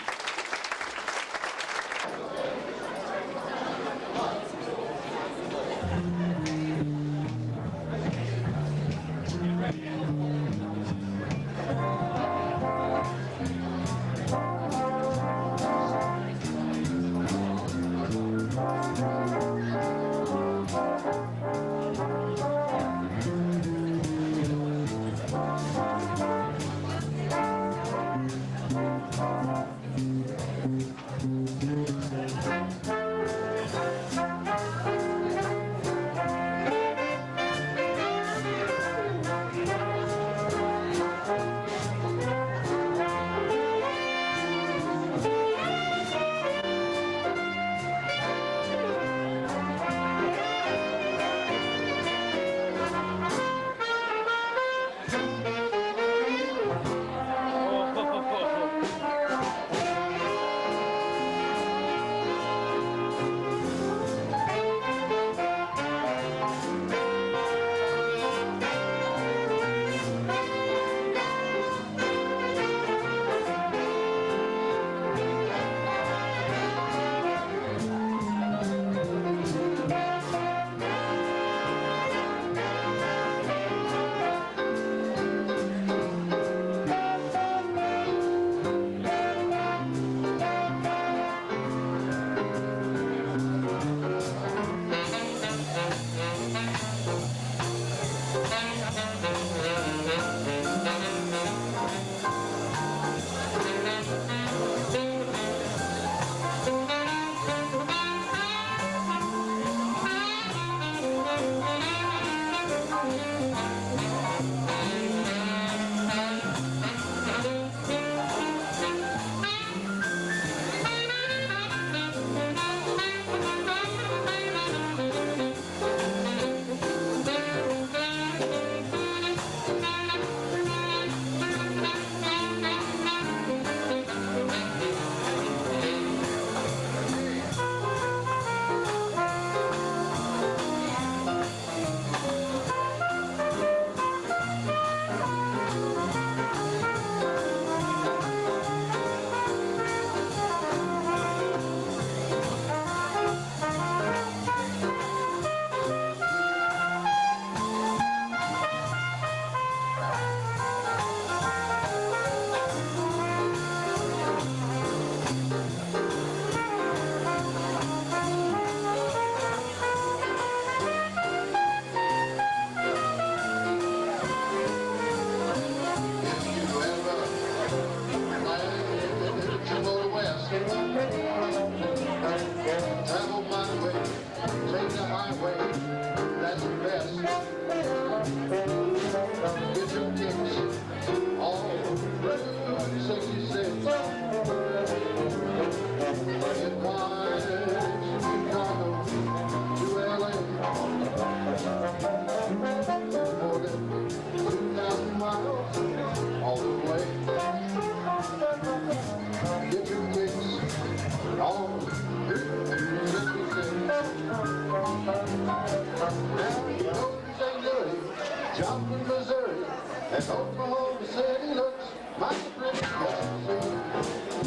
Oklahoma City looks mighty pretty,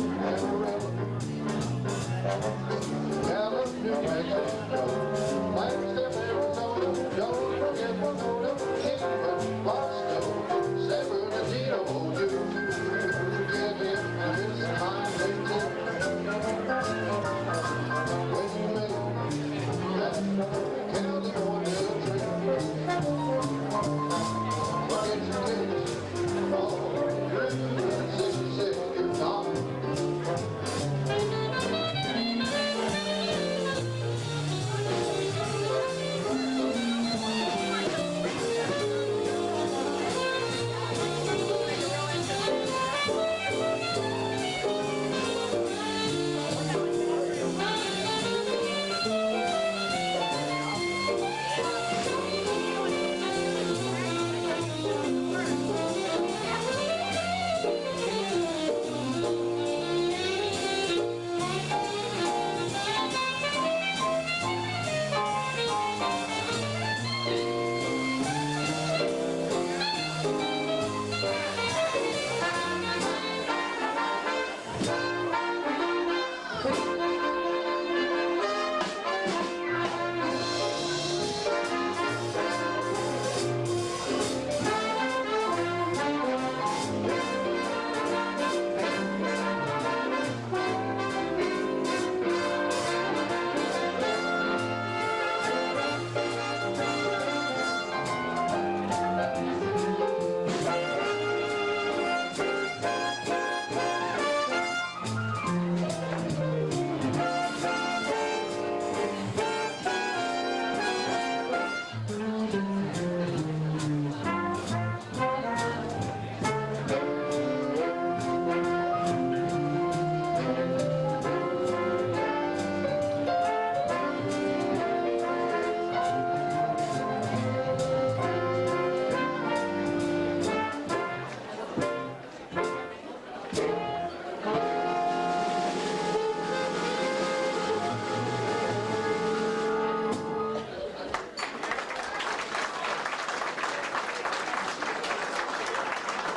Amarillo, Dallas, New Mexico, Flagstaff, Arizona, don't forget Winona, Kingman, Boston, San Bernardino, you get in this time LinkedIn. When you make that California trip, look at your kids, all through 66 years on.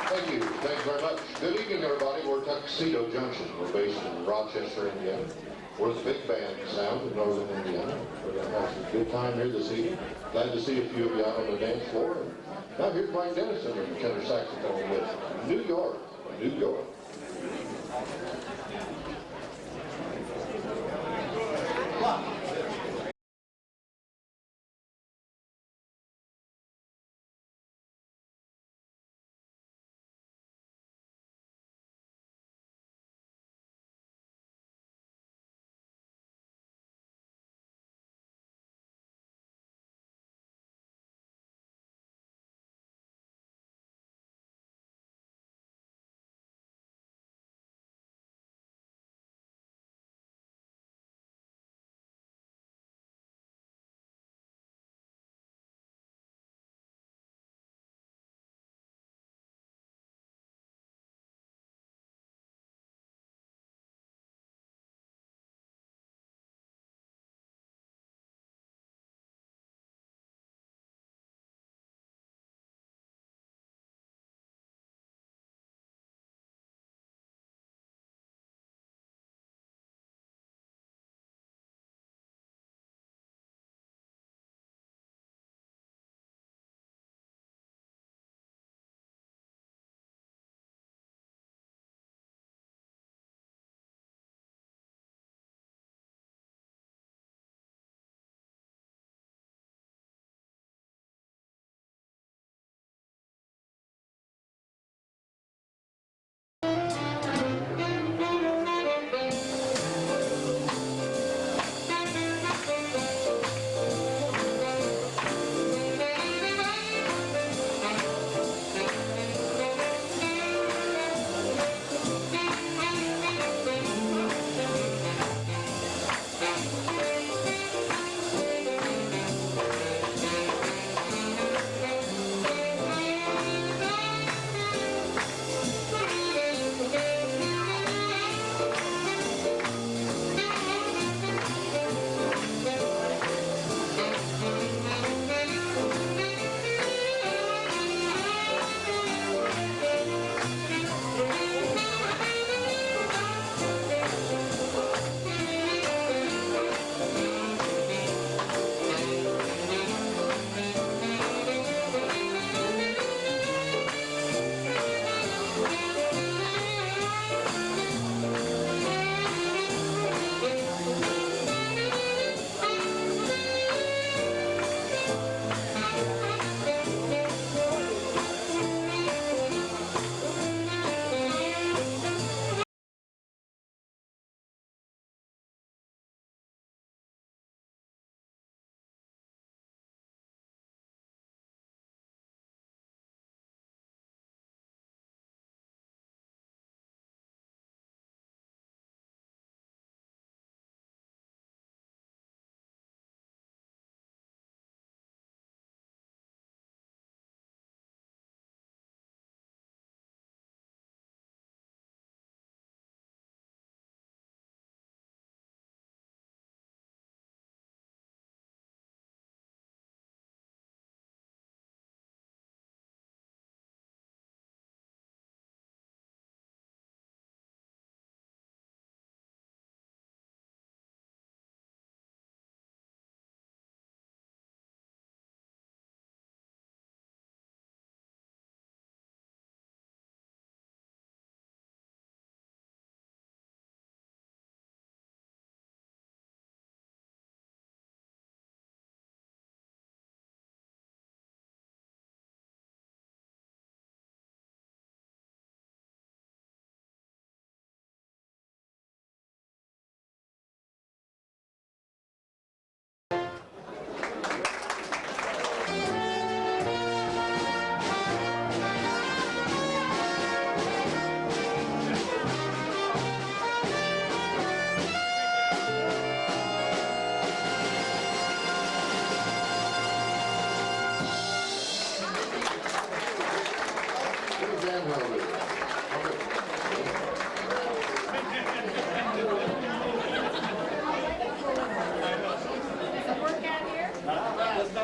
Thank you. Thank you very much. Good evening, everybody. We're Tuxedo Junction. We're based in Rochester, Indiana. We're the big band sound in northern Indiana. We're going to have some good time here this evening. Glad to see a few of you out on the dance floor. Now here's Mike Dennison on the tenor saxophone with New York, New York.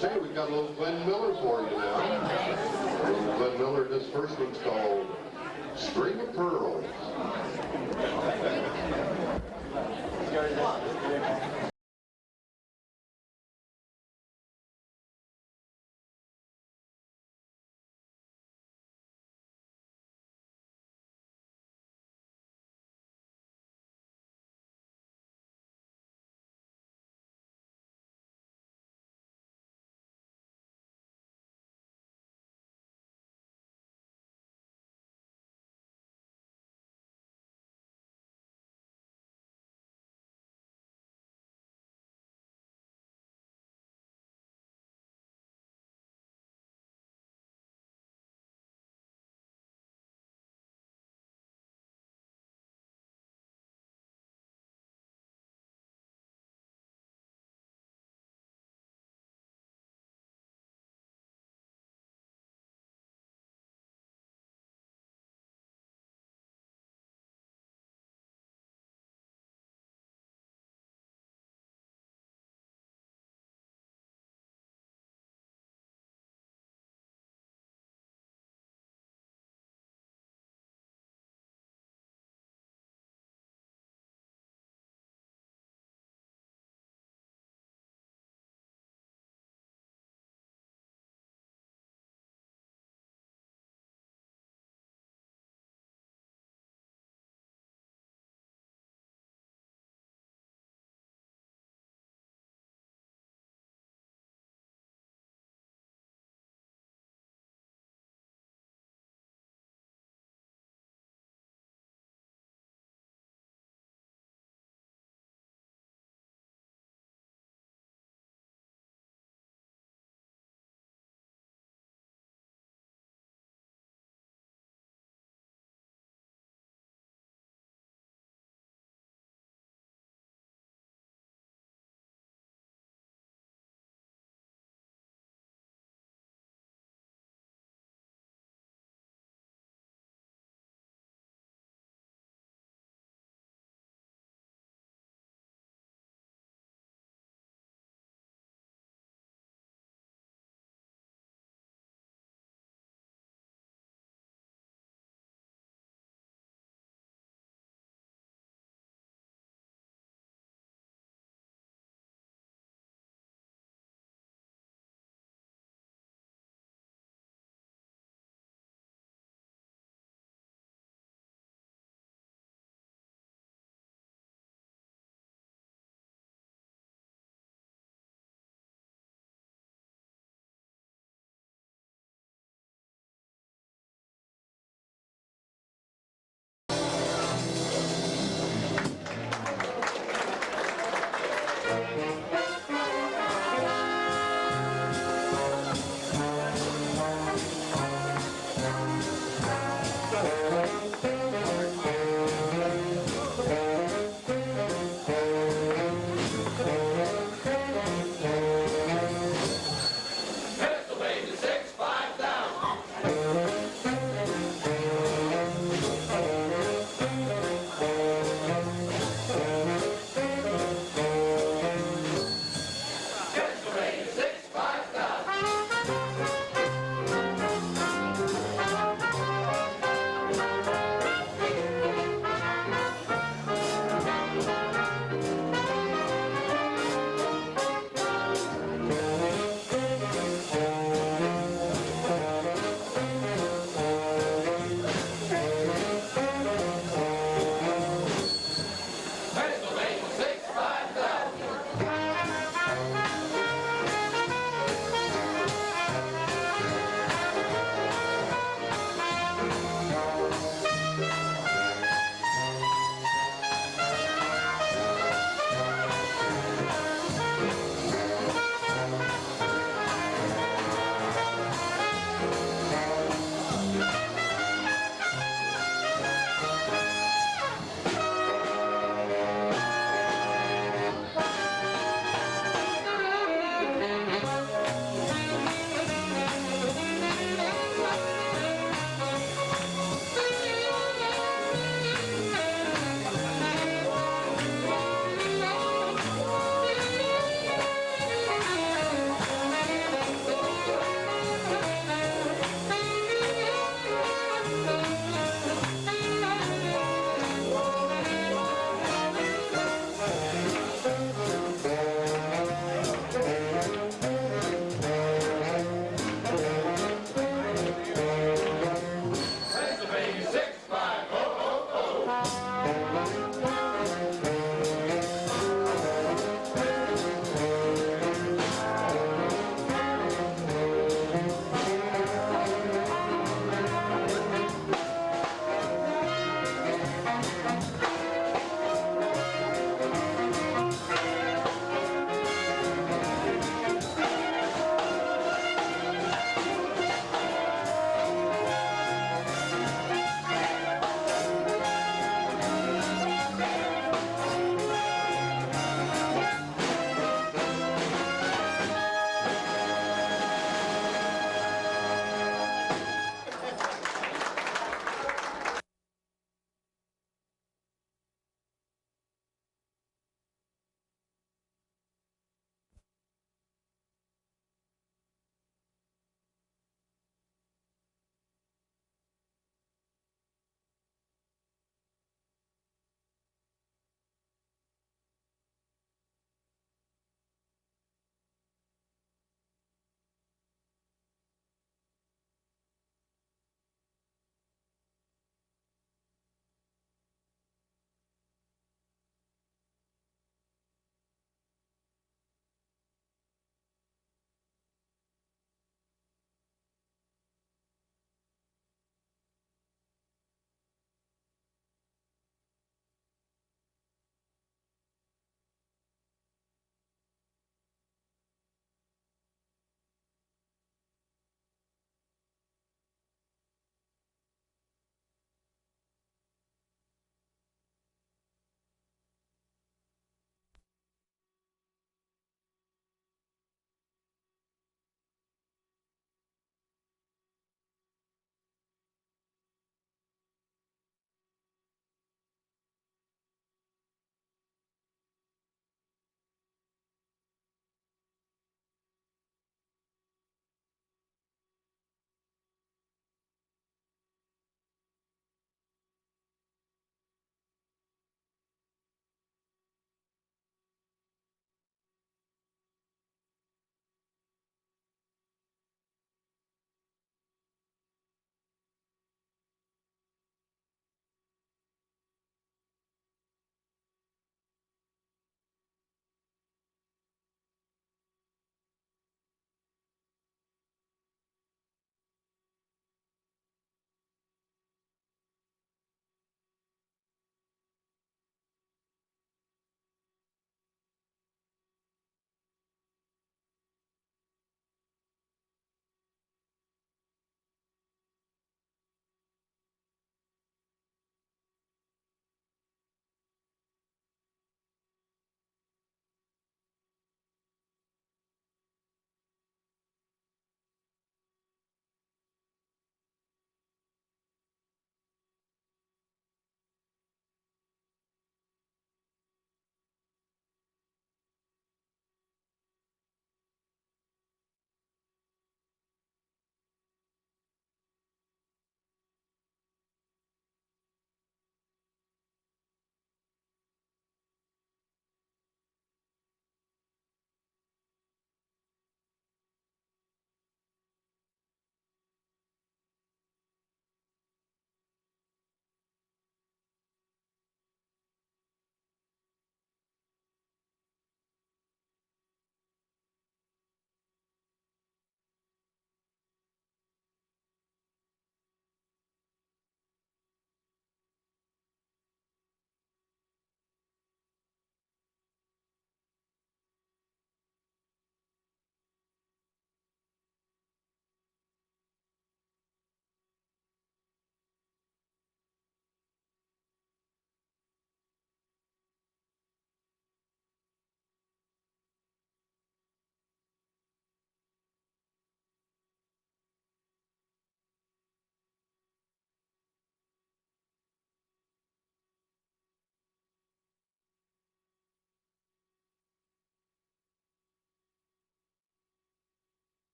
Say, we've got a little Glenn Miller for you now. A little Glenn Miller, this first one's called String of Pearls.